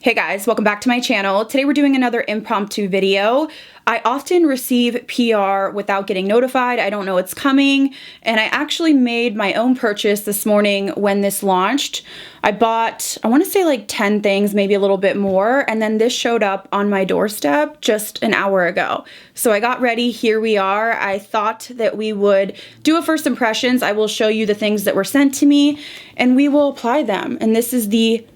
Hey guys, welcome back to my channel. Today we're doing another impromptu video. I often receive PR without getting notified. I don't know it's coming, and I actually made my own purchase this morning when this launched. I bought, I want to say like 10 things, maybe a little bit more, and then this showed up on my doorstep just an hour ago. So I got ready, here we are. I thought that we would do a first impressions. I will show you the things that were sent to me, and we will apply them. And this is the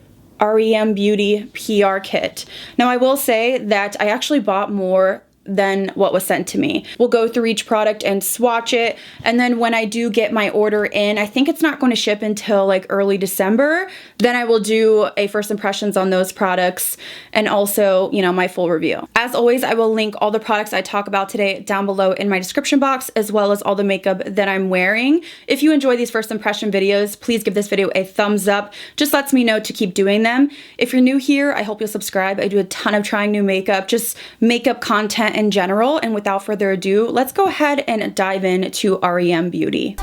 R.E.M. Beauty PR kit. Now I will say that I actually bought more than what was sent to me. We'll go through each product and swatch it, and then when I do get my order in, I think it's not going to ship until like early December, then I will do a first impressions on those products and also, you know, my full review. As always, I will link all the products I talk about today down below in my description box, as well as all the makeup that I'm wearing. If you enjoy these first impression videos, please give this video a thumbs up. Just lets me know to keep doing them. If you're new here, I hope you'll subscribe. I do a ton of trying new makeup, just makeup content in general. And without further ado, let's go ahead and dive into R.E.M. Beauty.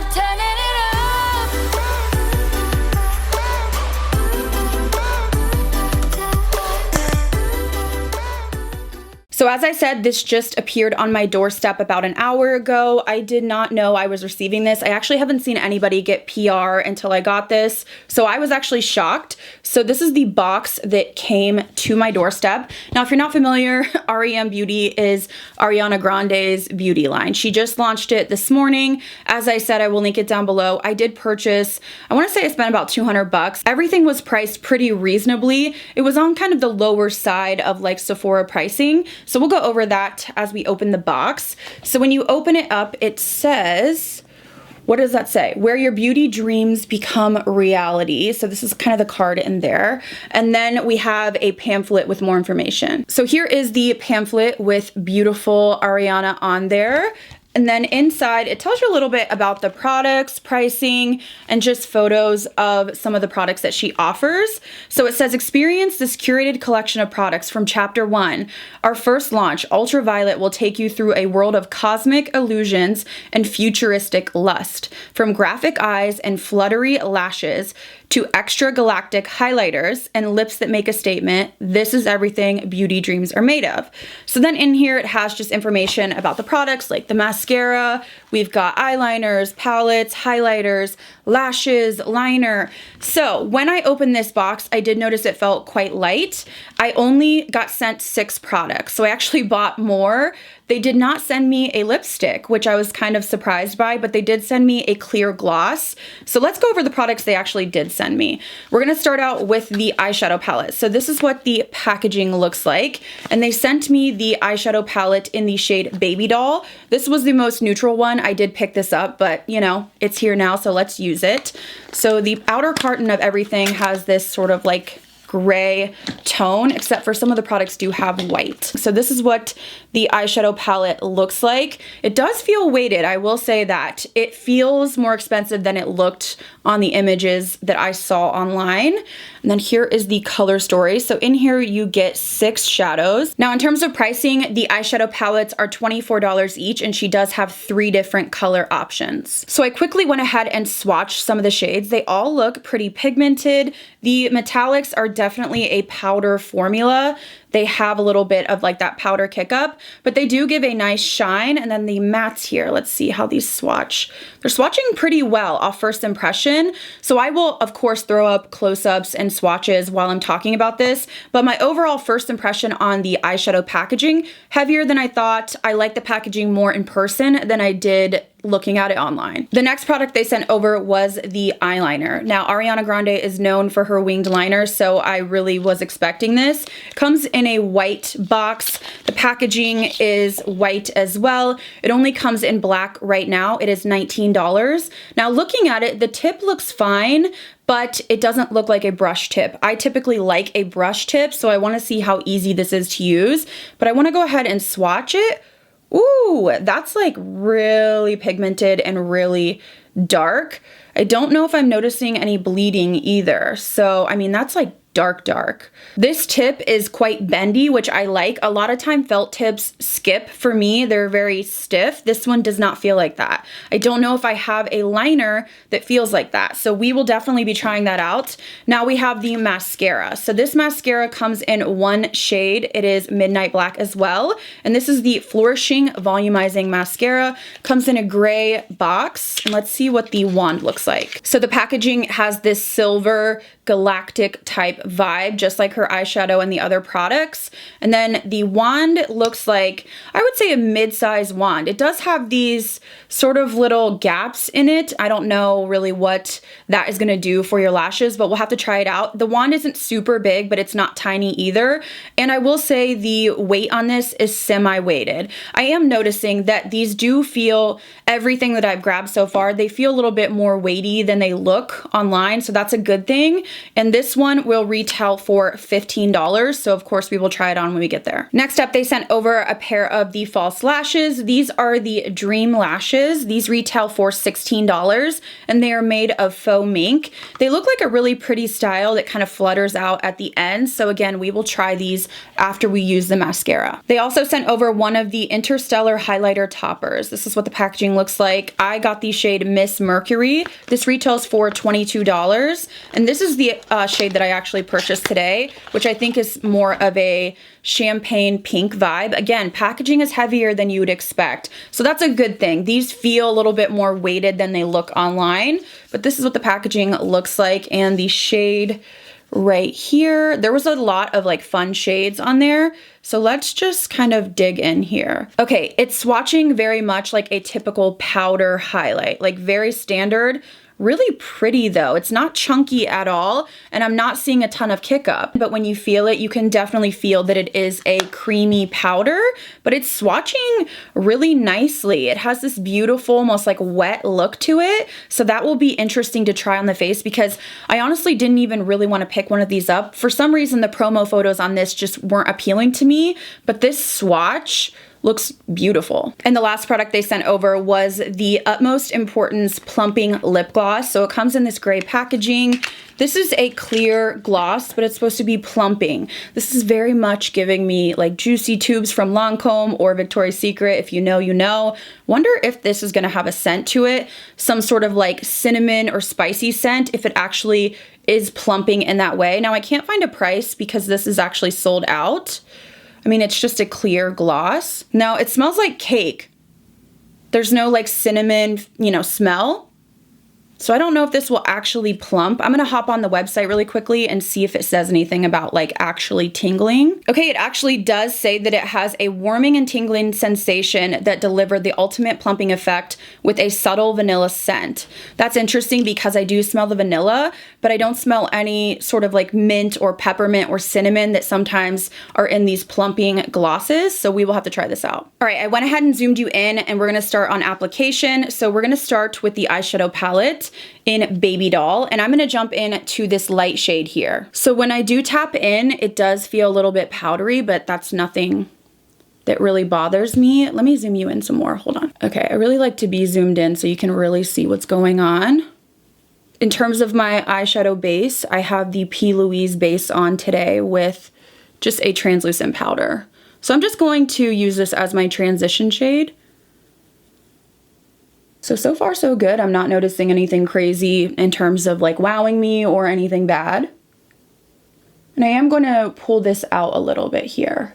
So as I said, this just appeared on my doorstep about an hour ago. I did not know I was receiving this. I actually haven't seen anybody get PR until I got this, so I was actually shocked. So this is the box that came to my doorstep. Now, if you're not familiar, R.E.M. Beauty is Ariana Grande's beauty line. She just launched it this morning. As I said, I will link it down below. I did purchase, I want to say I spent about 200 bucks. Everything was priced pretty reasonably. It was on kind of the lower side of like Sephora pricing. So we'll go over that as we open the box. So when you open it up, it says, what does that say? Where your beauty dreams become reality. So this is kind of the card in there. And then we have a pamphlet with more information. So here is the pamphlet with beautiful Ariana on there. And then inside, it tells you a little bit about the products, pricing, and just photos of some of the products that she offers. So it says, experience this curated collection of products from Chapter 1. Our first launch, Ultraviolet, will take you through a world of cosmic illusions and futuristic lust. From graphic eyes and fluttery lashes to extra galactic highlighters and lips that make a statement, this is everything beauty dreams are made of. So then in here, it has just information about the products like the mascara, we've got eyeliners, palettes, highlighters, lashes, liner. So when I opened this box, I did notice it felt quite light. I only got sent 6 products, so I actually bought more. They did not send me a lipstick, which I was kind of surprised by, but they did send me a clear gloss. So let's go over the products they actually did send me. We're gonna start out with the eyeshadow palette. So this is what the packaging looks like. And they sent me the eyeshadow palette in the shade Baby Doll. This was the most neutral one. I did pick this up, but you know, it's here now, so let's use it. So the outer carton of everything has this sort of like gray tone, except for some of the products do have white. So this is what the eyeshadow palette looks like. It does feel weighted, I will say that. It feels more expensive than it looked on the images that I saw online. And then here is the color story. So in here you get 6 shadows. Now in terms of pricing, the eyeshadow palettes are $24 each, and she does have 3 different color options. So I quickly went ahead and swatched some of the shades. They all look pretty pigmented. The metallics are definitely a powder formula. They have a little bit of like that powder kick up, but they do give a nice shine. And then the mattes here, let's see how these swatch. They're swatching pretty well off first impression. So I will of course throw up close-ups and swatches while I'm talking about this, but my overall first impression on the eyeshadow packaging, heavier than I thought. I like the packaging more in person than I did looking at it online. The next product they sent over was the eyeliner. Now, Ariana Grande is known for her winged liner, so I really was expecting this. It comes in a white box. The packaging is white as well. It only comes in black right now. It is $19. Now, looking at it, the tip looks fine, but it doesn't look like a brush tip. I typically like a brush tip, so I want to see how easy this is to use, but I want to go ahead and swatch it. Ooh, that's like really pigmented and really dark. I don't know if I'm noticing any bleeding either. So, I mean, that's like dark. This tip is quite bendy, which I like. A lot of time felt tips skip for me. They're very stiff. This one does not feel like that. I don't know if I have a liner that feels like that. So we will definitely be trying that out. Now we have the mascara. So this mascara comes in one shade. It is Midnight Black as well. And this is the Flourishing Volumizing Mascara. Comes in a gray box. And let's see what the wand looks like. So the packaging has this silver galactic type vibe, just like her eyeshadow and the other products. And then the wand looks like, I would say, a mid-size wand. It does have these sort of little gaps in it. I don't know really what that is gonna do for your lashes, but we'll have to try it out. The wand isn't super big, but it's not tiny either. And I will say the weight on this is semi-weighted. I am noticing that these do feel, everything that I've grabbed so far, they feel a little bit more weighty than they look online, so that's a good thing. And this one will retail for $15, so of course we will try it on when we get there. Next up, they sent over a pair of the false lashes. These are the Dream Lashes. These retail for $16, and they are made of faux mink. They look like a really pretty style that kind of flutters out at the end, so again, we will try these after we use the mascara. They also sent over one of the Interstellar Highlighter Toppers. This is what the packaging looks like. I got the shade Miss Mercury. This retails for $22, and this is the shade that I actually purchased today, which I think is more of a champagne pink vibe. Again, packaging is heavier than you would expect, so that's a good thing. These feel a little bit more weighted than they look online, but this is what the packaging looks like. And the shade right here, there was a lot of like fun shades on there, so let's just kind of dig in here. Okay, it's swatching very much like a typical powder highlight, like very standard. Really pretty though. It's not chunky at all, and I'm not seeing a ton of kick up, but when you feel it, you can definitely feel that it is a creamy powder, but it's swatching really nicely. It has this beautiful, almost like wet look to it, so that will be interesting to try on the face, because I honestly didn't even really want to pick one of these up. For some reason, the promo photos on this just weren't appealing to me, but this swatch looks beautiful. And the last product they sent over was the Utmost Importance Plumping Lip Gloss. So it comes in this gray packaging. This is a clear gloss, but it's supposed to be plumping. This is very much giving me like Juicy Tubes from Lancome or Victoria's Secret. If you know, you know. Wonder if this is gonna have a scent to it, some sort of like cinnamon or spicy scent, if it actually is plumping in that way. Now I can't find a price because this is actually sold out. I mean, it's just a clear gloss. Now, it smells like cake. There's no like cinnamon, you know, smell. So I don't know if this will actually plump. I'm gonna hop on the website really quickly and see if it says anything about like actually tingling. Okay, it actually does say that it has a warming and tingling sensation that delivered the ultimate plumping effect with a subtle vanilla scent. That's interesting because I do smell the vanilla, but I don't smell any sort of like mint or peppermint or cinnamon that sometimes are in these plumping glosses. So we will have to try this out. All right, I went ahead and zoomed you in, and we're gonna start on application. So we're gonna start with the eyeshadow palette in Baby Doll, and I'm gonna jump in to this light shade here. So when I do tap in, it does feel a little bit powdery, but that's nothing that really bothers me. Let me zoom you in some more, hold on. Okay, I really like to be zoomed in so you can really see what's going on. In terms of my eyeshadow base, I have the P. Louise base on today with just a translucent powder. So I'm just going to use this as my transition shade. So far so good. I'm not noticing anything crazy in terms of like wowing me or anything bad. And I am going to pull this out a little bit here.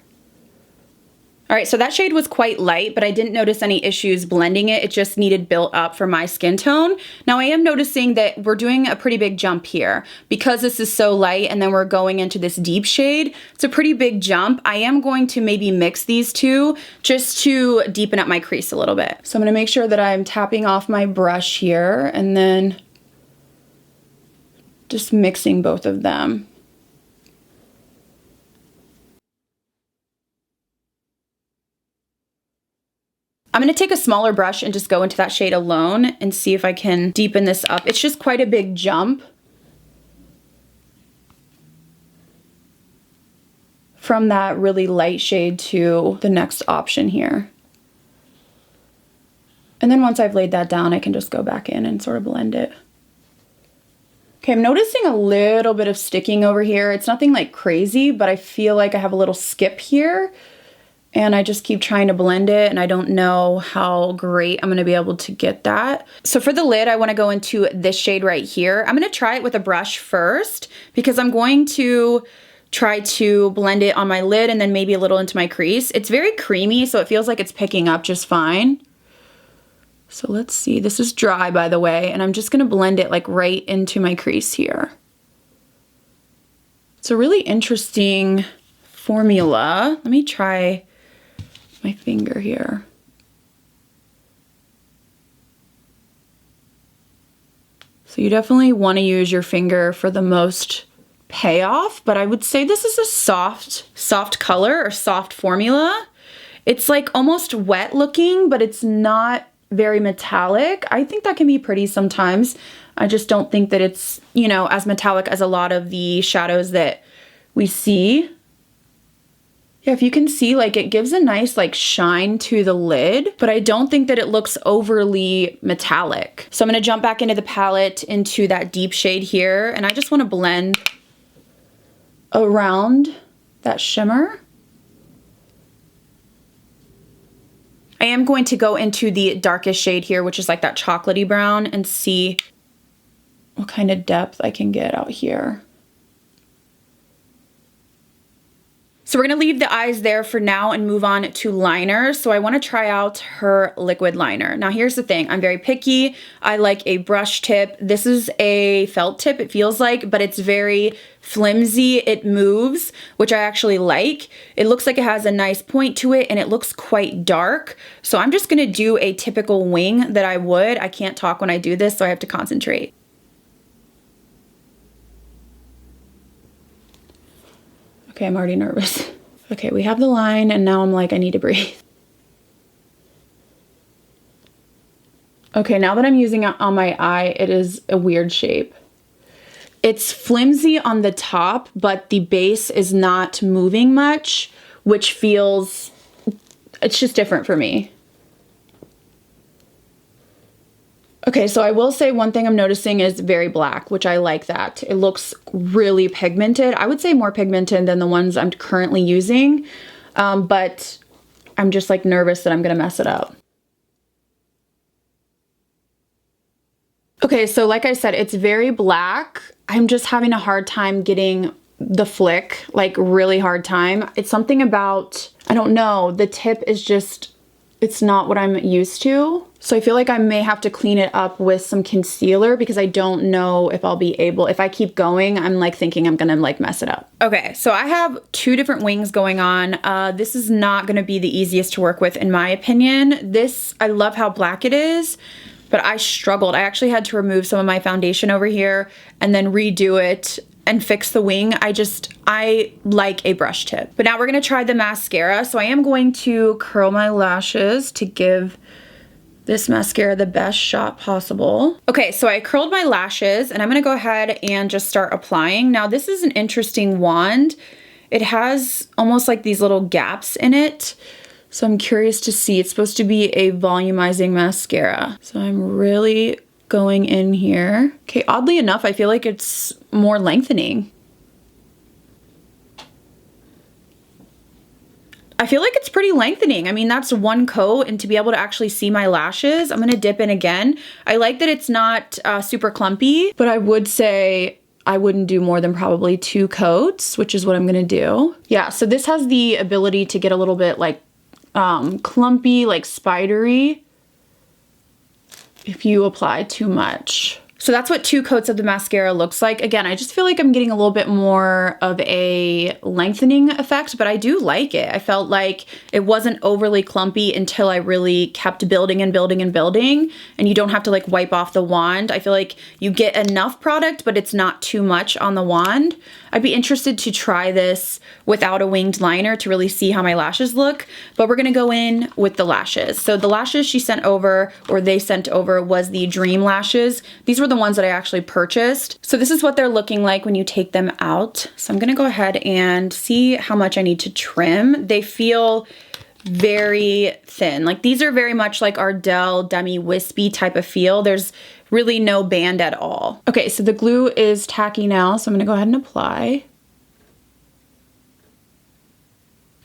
All right, so that shade was quite light, but I didn't notice any issues blending it. It just needed built up for my skin tone. Now I am noticing that we're doing a pretty big jump here because this is so light and then we're going into this deep shade. It's a pretty big jump. I am going to maybe mix these two just to deepen up my crease a little bit. So I'm gonna make sure that I'm tapping off my brush here and then just mixing both of them. I'm gonna take a smaller brush and just go into that shade alone and see if I can deepen this up. It's just quite a big jump from that really light shade to the next option here. And then once I've laid that down, I can just go back in and sort of blend it. Okay, I'm noticing a little bit of sticking over here. It's nothing like crazy, but I feel like I have a little skip here. And I just keep trying to blend it, and I don't know how great I'm gonna be able to get that. So for the lid, I wanna go into this shade right here. I'm gonna try it with a brush first because I'm going to try to blend it on my lid and then maybe a little into my crease. It's very creamy, so it feels like it's picking up just fine. So let's see, this is dry by the way, and I'm just gonna blend it like right into my crease here. It's a really interesting formula. Let me try my finger here. So you definitely wanna use your finger for the most payoff, but I would say this is a soft color or soft formula. It's like almost wet looking, but it's not very metallic. I think that can be pretty sometimes. I just don't think that it's, you know, as metallic as a lot of the shadows that we see. Yeah, if you can see, like it gives a nice like shine to the lid, but I don't think that it looks overly metallic. So I'm gonna jump back into the palette into that deep shade here, and I just wanna blend around that shimmer. I am going to go into the darkest shade here, which is like that chocolatey brown, and see what kind of depth I can get out here. So we're gonna leave the eyes there for now and move on to liner. So I wanna try out her liquid liner. Now here's the thing, I'm very picky. I like a brush tip. This is a felt tip, it feels like, but it's very flimsy. It moves, which I actually like. It looks like it has a nice point to it, and it looks quite dark. So I'm just gonna do a typical wing that I would. I can't talk when I do this, so I have to concentrate. Okay, I'm already nervous. Okay, we have the line, and now I'm like, I need to breathe. Okay, now that I'm using it on my eye, it is a weird shape. It's flimsy on the top, but the base is not moving much, which feels, it's just different for me. Okay, so I will say one thing I'm noticing is very black, which I like that. It looks really pigmented. I would say more pigmented than the ones I'm currently using, but I'm just like nervous that I'm gonna mess it up. Okay, so like I said, it's very black. I'm just having a hard time getting the flick, like really hard time. It's something about, I don't know, the tip is just, it's not what I'm used to. So I feel like I may have to clean it up with some concealer because I don't know if I'll be able, if I keep going, I'm like thinking I'm gonna like mess it up. Okay, so I have two different wings going on. This is not gonna be the easiest to work with in my opinion. This, I love how black it is, but I struggled. I actually had to remove some of my foundation over here and then redo it and fix the wing. I like a brush tip. But now we're gonna try the mascara. So I am going to curl my lashes to give this mascara the best shot possible. Okay, so I curled my lashes and I'm gonna go ahead and just start applying. Now this is an interesting wand. It has almost like these little gaps in it. So I'm curious to see, it's supposed to be a volumizing mascara. So I'm really going in here. Okay, oddly enough, I feel like it's more lengthening. I feel like it's pretty lengthening. I mean, that's one coat, and to be able to actually see my lashes, I'm gonna dip in again. I like that it's not super clumpy, but I would say I wouldn't do more than probably 2 coats, which is what I'm gonna do. Yeah, so this has the ability to get a little bit like clumpy, like spidery, if you apply too much. So that's what 2 coats of the mascara looks like. Again, I just feel like I'm getting a little bit more of a lengthening effect, but I do like it. I felt like it wasn't overly clumpy until I really kept building and building and building, and you don't have to like wipe off the wand. I feel like you get enough product, but it's not too much on the wand. I'd be interested to try this without a winged liner to really see how my lashes look, but we're gonna go in with the lashes. So the lashes she sent over, or they sent over, was the Dream lashes. These were the ones that I actually purchased. So this is what they're looking like when you take them out. So I'm gonna go ahead and see how much I need to trim. They feel very thin. Like these are very much like Ardell Demi Wispy type of feel. There's really no band at all. Okay, so the glue is tacky now, so I'm gonna go ahead and apply.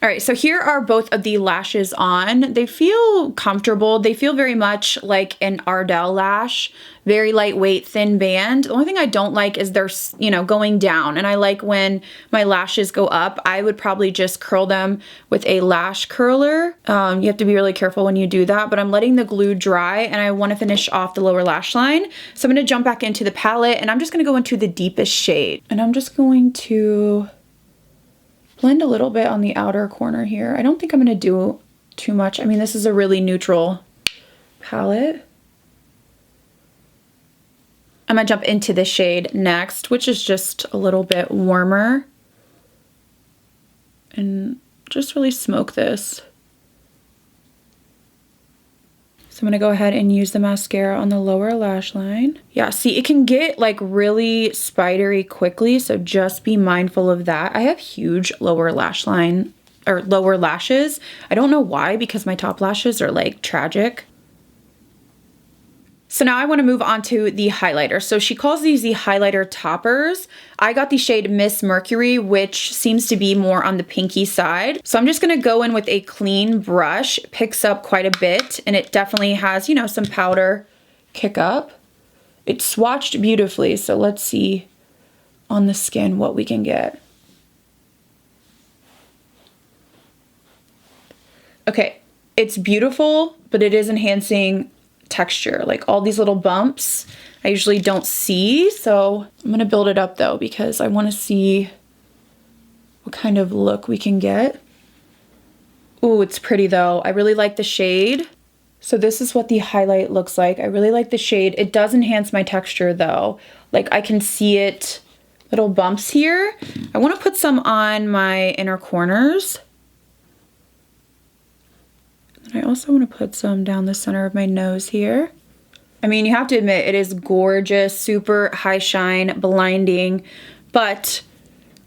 All right, so here are both of the lashes on. They feel comfortable. They feel very much like an Ardell lash, very lightweight, thin band. The only thing I don't like is they're, you know, going down. And I like when my lashes go up, I would probably just curl them with a lash curler. You have to be really careful when you do that, but I'm letting the glue dry and I want to finish off the lower lash line. So I'm going to jump back into the palette and I'm just going to go into the deepest shade. And I'm just going to blend a little bit on the outer corner here. I don't think I'm gonna do too much. I mean, this is a really neutral palette. I'm gonna jump into the shade next, which is just a little bit warmer. And just really smoke this. So I'm gonna go ahead and use the mascara on the lower lash line. Yeah, see, it can get like really spidery quickly, so just be mindful of that. I have huge lower lash line, or lower lashes. I don't know why, because my top lashes are like tragic. So now I want to move on to the highlighter. So she calls these the highlighter toppers. I got the shade Miss Mercury, which seems to be more on the pinky side. So I'm just going to go in with a clean brush. It picks up quite a bit and it definitely has, you know, some powder kick up. It's swatched beautifully. So let's see on the skin what we can get. Okay, it's beautiful, but it is enhancing texture. Like all these little bumps I usually don't see, so I'm gonna build it up though because I want to see what kind of look we can get. Ooh, it's pretty though. I really like the shade. So this is what the highlight looks like. I really like the shade. It does enhance my texture though. Like I can see it, little bumps here. I want to put some on my inner corners. I also want to put some down the center of my nose here. I mean, you have to admit, it is gorgeous, super high shine, blinding, but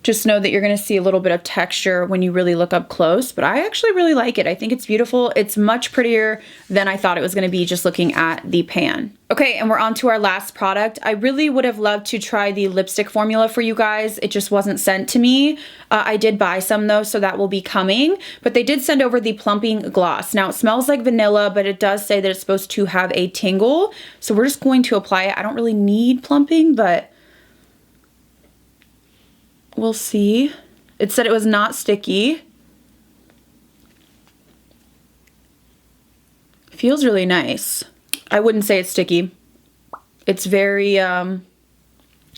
just know that you're going to see a little bit of texture when you really look up close, but I actually really like it. I think it's beautiful. It's much prettier than I thought it was going to be just looking at the pan. Okay, and we're on to our last product. I really would have loved to try the lipstick formula for you guys. It just wasn't sent to me. I did buy some though, so that will be coming, but they did send over the plumping gloss. Now it smells like vanilla, but it does say that it's supposed to have a tingle. So we're just going to apply it. I don't really need plumping, but we'll see. It said it was not sticky. Feels really nice. I wouldn't say it's sticky. It's very,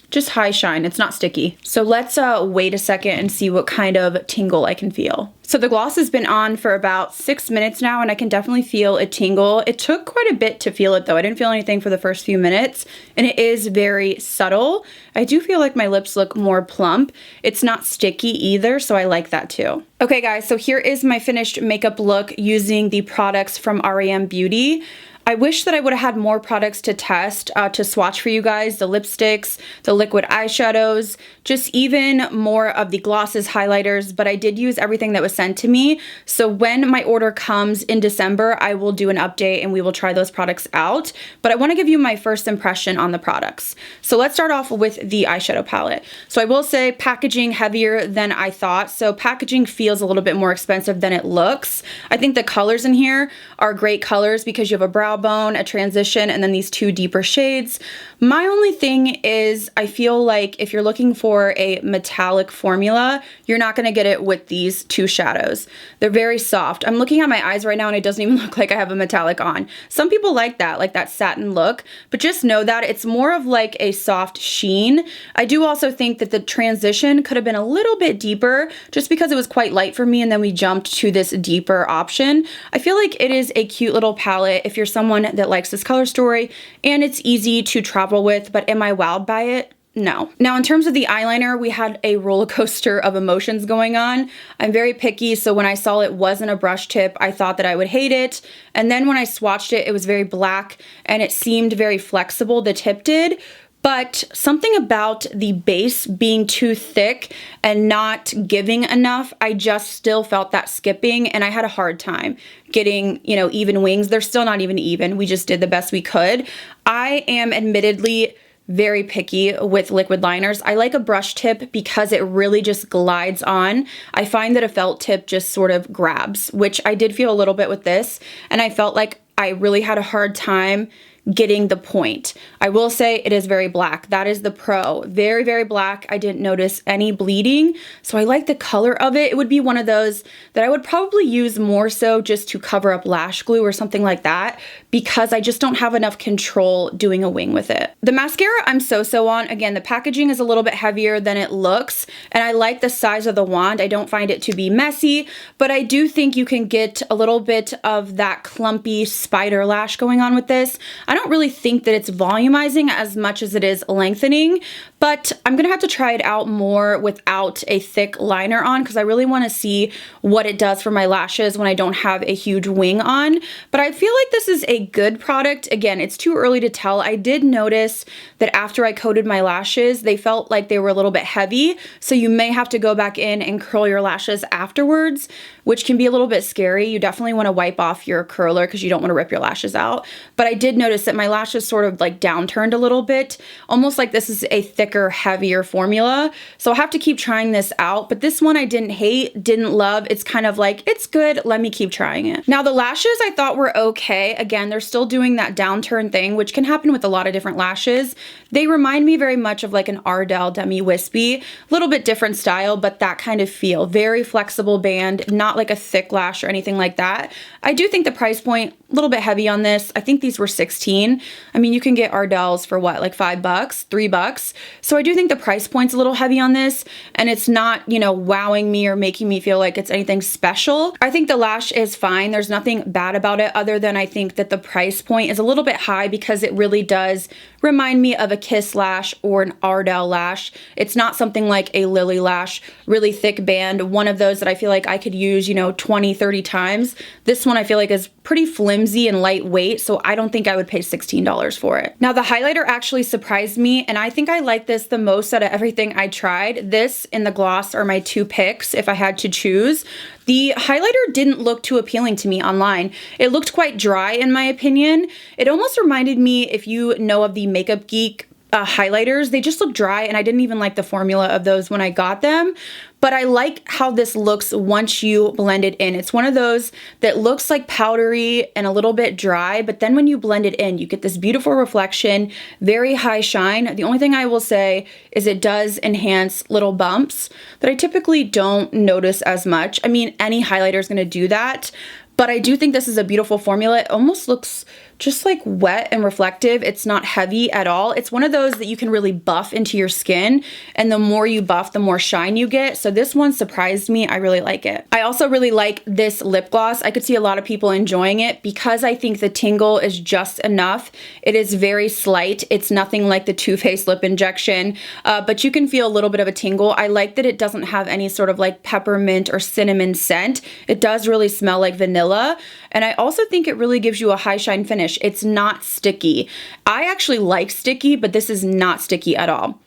just high shine. It's not sticky. So let's wait a second and see what kind of tingle I can feel. So the gloss has been on for about 6 minutes now and I can definitely feel a tingle. It took quite a bit to feel it though. I didn't feel anything for the first few minutes and it is very subtle. I do feel like my lips look more plump. It's not sticky either, so I like that too. Okay guys, so here is my finished makeup look using the products from R.E.M Beauty. I wish that I would have had more products to test, to swatch for you guys, the lipsticks, the liquid eyeshadows, just even more of the glosses, highlighters, but I did use everything that was sent to me. So when my order comes in December, I will do an update and we will try those products out. But I want to give you my first impression on the products. So let's start off with the eyeshadow palette. So I will say packaging heavier than I thought. So packaging feels a little bit more expensive than it looks. I think the colors in here are great colors because you have a brow bone, a transition, and then these two deeper shades. My only thing is I feel like if you're looking for a metallic formula, you're not going to get it with these two shadows. They're very soft. I'm looking at my eyes right now and it doesn't even look like I have a metallic on. Some people like that satin look, but just know that it's more of like a soft sheen. I do also think that the transition could have been a little bit deeper just because it was quite light for me and then we jumped to this deeper option. I feel like it is a cute little palette if you're someone that likes this color story and it's easy to travel with, but am I wowed by it? No. Now in terms of the eyeliner, we had a roller coaster of emotions going on. I'm very picky, so when I saw it wasn't a brush tip, I thought that I would hate it. And then when I swatched it, it was very black and it seemed very flexible, the tip did. But something about the base being too thick and not giving enough, I just still felt that skipping, and I had a hard time getting, you know, even wings. They're still not even. We just did the best we could. I am admittedly very picky with liquid liners. I like a brush tip because it really just glides on. I find that a felt tip just sort of grabs, which I did feel a little bit with this, and I felt like I really had a hard time getting the point. I will say it is very black. That is the pro. Very, very black. I didn't notice any bleeding, so I like the color of it. It would be one of those that I would probably use more so just to cover up lash glue or something like that, because I just don't have enough control doing a wing with it. The mascara I'm so on. Again, the packaging is a little bit heavier than it looks, and I like the size of the wand. I don't find it to be messy, but I do think you can get a little bit of that clumpy spider lash going on with this. I don't really think that it's volumizing as much as it is lengthening, but I'm gonna have to try it out more without a thick liner on, because I really want to see what it does for my lashes when I don't have a huge wing on. But I feel like this is a good product. Again, it's too early to tell. I did notice that after I coated my lashes, they felt like they were a little bit heavy, so you may have to go back in and curl your lashes afterwards, which can be a little bit scary. You definitely want to wipe off your curler because you don't want to rip your lashes out. But I did notice that my lashes sort of like downturned a little bit, almost like this is a thicker, heavier formula. So I'll have to keep trying this out. But this one I didn't hate, didn't love. It's kind of like, it's good, let me keep trying it. Now the lashes I thought were okay. Again, they're still doing that downturn thing, which can happen with a lot of different lashes. They remind me very much of like an Ardell Demi Wispy, a little bit different style, but that kind of feel. Very flexible band, not like a thick lash or anything like that. I do think the price point, a little bit heavy on this. I think these were 16. I mean, you can get Ardells for what, like $5, $3. So I do think the price point's a little heavy on this, and it's not, you know, wowing me or making me feel like it's anything special. I think the lash is fine. There's nothing bad about it, other than I think that the price point is a little bit high, because it really does remind me of a Kiss lash or an Ardell lash. It's not something like a Lily lash, really thick band, one of those that I feel like I could use, you know, 20, 30 times. This one I feel like is pretty flimsy and lightweight, so I don't think I would pay $16 for it. Now the highlighter actually surprised me, and I think I like this the most out of everything I tried. This and the gloss are my two picks if I had to choose. The highlighter didn't look too appealing to me online. It looked quite dry in my opinion. It almost reminded me, if you know of the Makeup Geek highlighters, they just look dry, and I didn't even like the formula of those when I got them. But I like how this looks once you blend it in. It's one of those that looks like powdery and a little bit dry, but then when you blend it in, you get this beautiful reflection, very high shine. The only thing I will say is it does enhance little bumps that I typically don't notice as much. I mean, any highlighter is gonna do that, but I do think this is a beautiful formula. It almost looks just like wet and reflective. It's not heavy at all. It's one of those that you can really buff into your skin, and the more you buff, the more shine you get. So this one surprised me. I really like it. I also really like this lip gloss. I could see a lot of people enjoying it because I think the tingle is just enough. It is very slight. It's nothing like the Too Faced lip injection, but you can feel a little bit of a tingle. I like that it doesn't have any sort of like peppermint or cinnamon scent. It does really smell like vanilla, and I also think it really gives you a high shine finish. It's not sticky. I actually like sticky, but this is not sticky at all.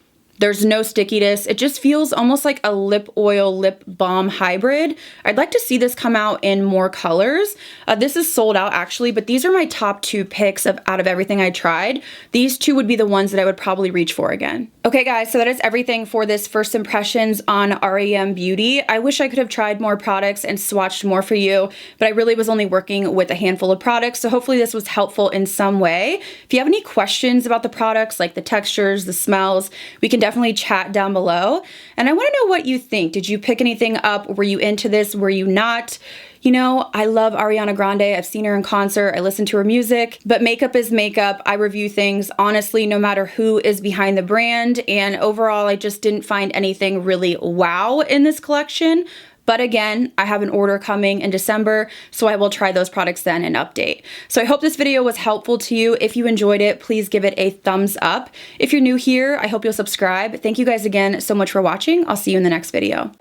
There's no stickiness. It just feels almost like a lip oil, lip balm hybrid. I'd like to see this come out in more colors. This is sold out actually, but these are my top two picks out of everything I tried. These two would be the ones that I would probably reach for again. Okay guys, so that is everything for this first impressions on R.E.M. Beauty. I wish I could have tried more products and swatched more for you, but I really was only working with a handful of products, so hopefully this was helpful in some way. If you have any questions about the products, like the textures, the smells, we can definitely chat down below. And I want to know what you think. Did you pick anything up? Were you into this? Were you not? You know, I love Ariana Grande. I've seen her in concert. I listen to her music, but makeup is makeup. I review things honestly, no matter who is behind the brand. And overall, I just didn't find anything really wow in this collection. But again, I have an order coming in December, so I will try those products then and update. So I hope this video was helpful to you. If you enjoyed it, please give it a thumbs up. If you're new here, I hope you'll subscribe. Thank you guys again so much for watching. I'll see you in the next video.